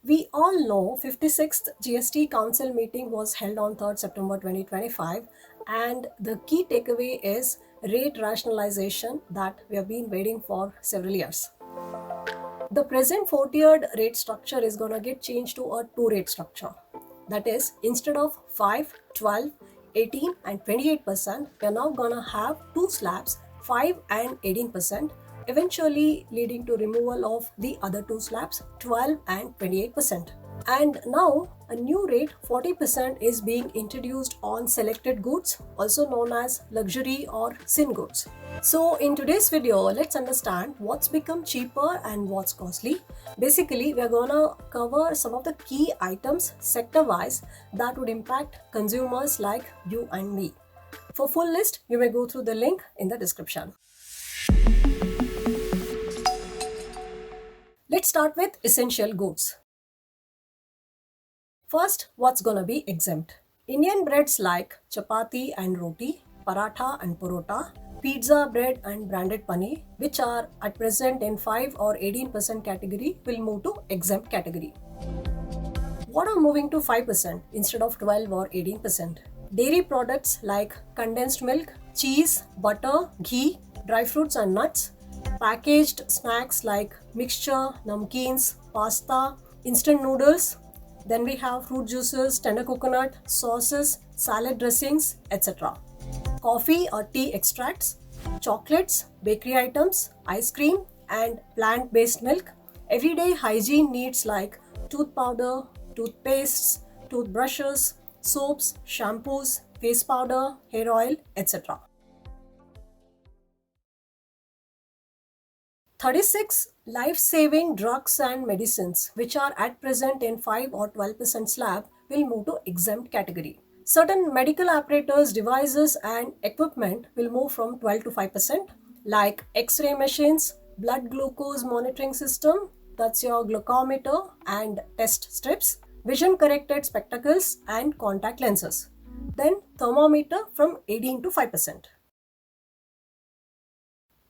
We all know 56th GST Council meeting was held on 3rd September 2025, and the key takeaway is rate rationalization that we have been waiting for several years. The present four-tiered rate structure is going to get changed to a two-rate structure. That is, instead of 5, 12, 18 and 28%, we are now going to have two slabs, 5 and 18%, eventually leading to removal of the other two slabs, 12 and 28%. And now a new rate 40% is being introduced on selected goods, also known as luxury or sin goods. So in today's video, let's understand what's become cheaper and what's costly. Basically, we're gonna cover some of the key items sector-wise that would impact consumers like you and me. For full list, you may go through the link in the description. Let's start with essential goods. First, what's gonna be exempt? Indian breads like chapati and roti, paratha and parota, pizza bread and branded paneer, which are at present in 5 or 18% category, will move to exempt category. What are moving to 5% instead of 12 or 18%? Dairy products like condensed milk, cheese, butter, ghee, dry fruits and nuts, packaged snacks like mixture, namkeens, pasta, instant noodles. Then we have fruit juices, tender coconut, sauces, salad dressings, etc. Coffee or tea extracts, chocolates, bakery items, ice cream, and plant-based milk. Everyday hygiene needs like tooth powder, toothpastes, toothbrushes, soaps, shampoos, face powder, hair oil, etc. 36 life-saving drugs and medicines, which are at present in 5 or 12% slab, will move to exempt category. Certain medical apparatus, devices and equipment will move from 12 to 5%, like X-ray machines, blood glucose monitoring system, that's your glucometer and test strips, vision corrected spectacles and contact lenses. Then thermometer from 18 to 5%.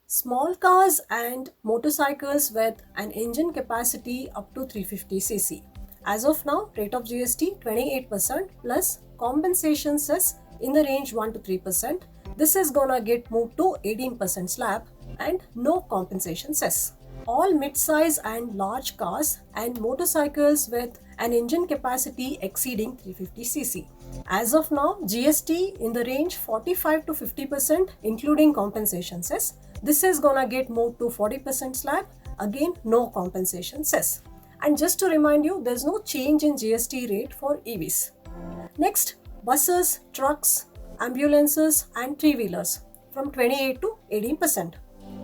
Small cars and motorcycles with an engine capacity up to 350cc. As of now, rate of GST 28% plus compensation cess in the range 1 to 3%. This is gonna get moved to 18% slab and no compensation cess. All mid-size and large cars and motorcycles with an engine capacity exceeding 350cc. As of now, GST in the range 45 to 50% including compensation cess. This is gonna get moved to 40% slab, again no compensation cess. And just to remind you, there's no change in GST rate for EVs. Next, buses, trucks, ambulances and three-wheelers from 28 to 18%.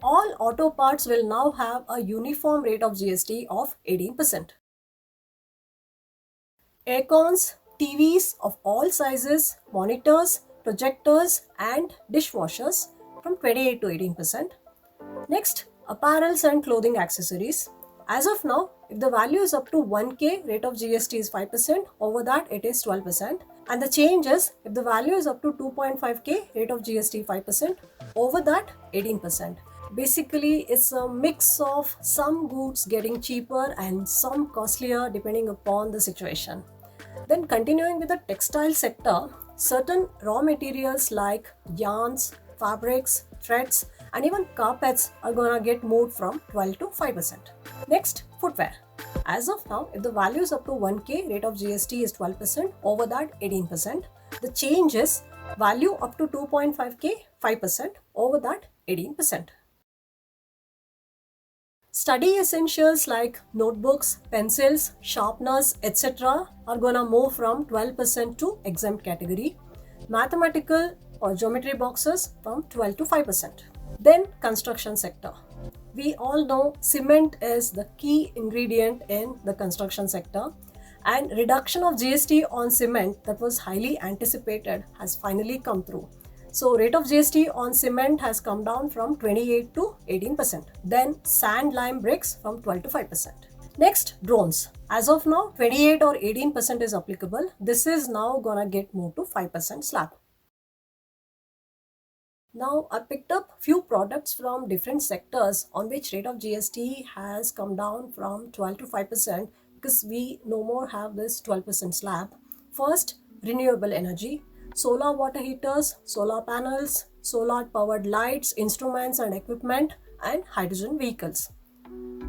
All auto parts will now have a uniform rate of GST of 18%. Aircons, TVs of all sizes, monitors, projectors and dishwashers from 28 to 18%. Next, apparels and clothing accessories. As of now, if the value is up to 1K, rate of GST is 5%, over that it is 12%. And the change is, if the value is up to 2.5K, rate of GST 5%, over that 18%. Basically, it's a mix of some goods getting cheaper and some costlier depending upon the situation. Then continuing with the textile sector, certain raw materials like yarns, fabrics, threads and even carpets are gonna get moved from 12 to 5%. Next, footwear. As of now, if the value is up to 1K, rate of GST is 12%, over that 18%. The change is value up to 2.5K, 5%, over that 18%. Study essentials like notebooks, pencils, sharpeners, etc. are gonna move from 12% to exempt category. Mathematical or geometry boxes from 12 to 5%. Then construction sector. We all know cement is the key ingredient in the construction sector, and reduction of GST on cement that was highly anticipated has finally come through. So rate of GST on cement has come down from 28 to 18%. Then sand lime bricks from 12 to 5%. Next, drones. As of now, 28 or 18% is applicable. This is now gonna get moved to 5% slab. Now, I picked up few products from different sectors on which rate of GST has come down from 12 to 5%, because we no more have this 12% slab. First, renewable energy, solar water heaters, solar panels, solar powered lights, instruments and equipment, and hydrogen vehicles.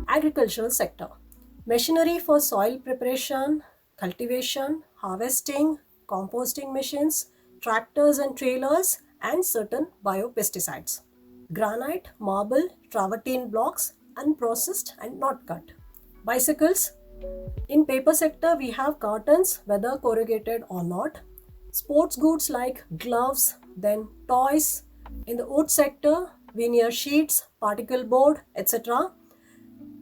Agricultural sector, machinery for soil preparation, cultivation, harvesting, composting machines, tractors and trailers, and certain biopesticides. Granite, marble, travertine blocks, unprocessed and not cut. Bicycles. In paper sector, we have cartons, whether corrugated or not. Sports goods like gloves, then toys. In the wood sector, veneer sheets, particle board, etc.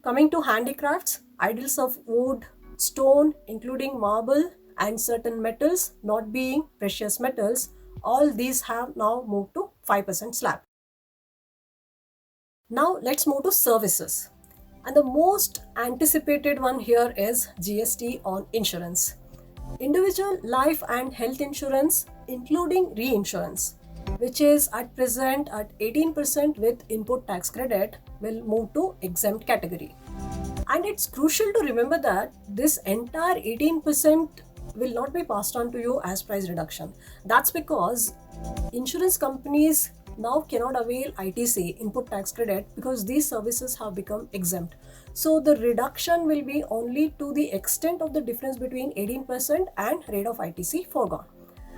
Coming to handicrafts, idols of wood, stone, including marble and certain metals not being precious metals, all these have now moved to 5% slab. Now let's move to services. And the most anticipated one here is GST on insurance. Individual life and health insurance, including reinsurance, which is at present at 18% with input tax credit, will move to exempt category. And it's crucial to remember that this entire 18% will not be passed on to you as price reduction. That's because insurance companies now cannot avail ITC, input tax credit, because these services have become exempt. So the reduction will be only to the extent of the difference between 18% and rate of ITC foregone.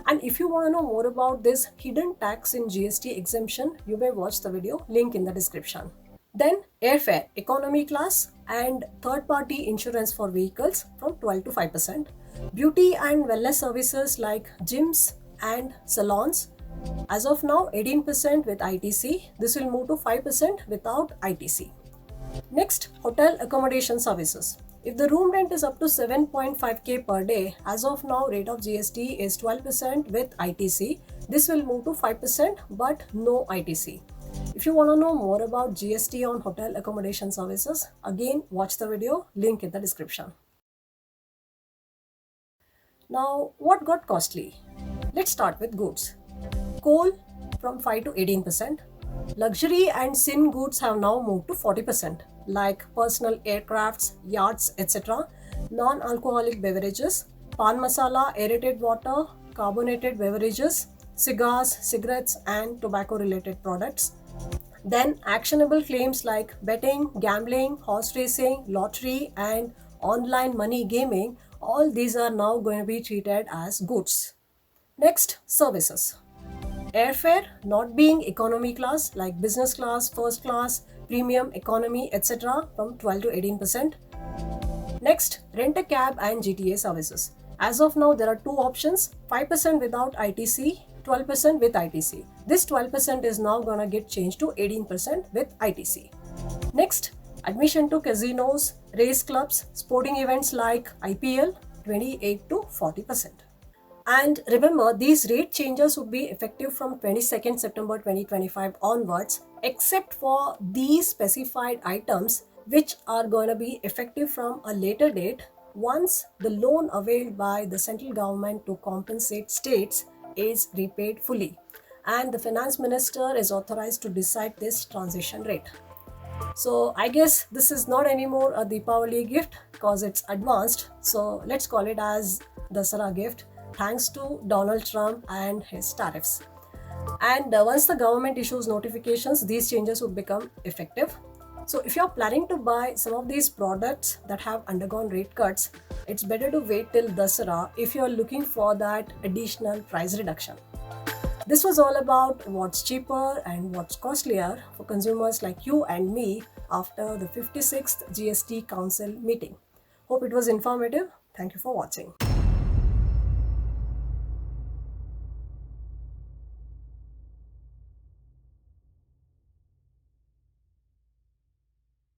And if you want to know more about this hidden tax in GST exemption, you may watch the video, link in the description. Then airfare, economy class and third-party insurance for vehicles from 12 to 5%. Beauty and wellness services like gyms and salons, as of now 18% with ITC. This will move to 5% without ITC. Next, hotel accommodation services. If the room rent is up to 7.5k per day, as of now rate of GST is 12% with ITC. This will move to 5% but no ITC. If you want to know more about GST on hotel accommodation services, again watch the video, link in the description. Now, what got costly? Let's start with goods. Coal from 5 to 18%. Luxury and sin goods have now moved to 40%, like personal aircrafts, yachts, etc. Non-alcoholic beverages, pan masala, aerated water, carbonated beverages, cigars, cigarettes, and tobacco-related products. Then actionable claims like betting, gambling, horse racing, lottery, and online money gaming, all these are now going to be treated as goods. Next, services. Airfare not being economy class like business class, first class, premium, economy, etc. from 12 to 18%. Next, rent a cab and GTA services. As of now, there are two options, 5% without ITC, 12% with ITC. This 12% is now gonna get changed to 18% with ITC. Next, admission to casinos, race clubs, sporting events like IPL, 28 to 40%. And remember, these rate changes would be effective from 22nd September 2025 onwards, except for these specified items which are going to be effective from a later date once the loan availed by the central government to compensate states is repaid fully, and the finance minister is authorized to decide this transition rate. So I guess this is not anymore a Deepavali gift because it's advanced. So let's call it as Dasara gift, thanks to Donald Trump and his tariffs. And once the government issues notifications, these changes would become effective. So if you're planning to buy some of these products that have undergone rate cuts, it's better to wait till Dasara if you're looking for that additional price reduction. This was all about what's cheaper and what's costlier for consumers like you and me after the 56th GST Council meeting. Hope it was informative. Thank you for watching.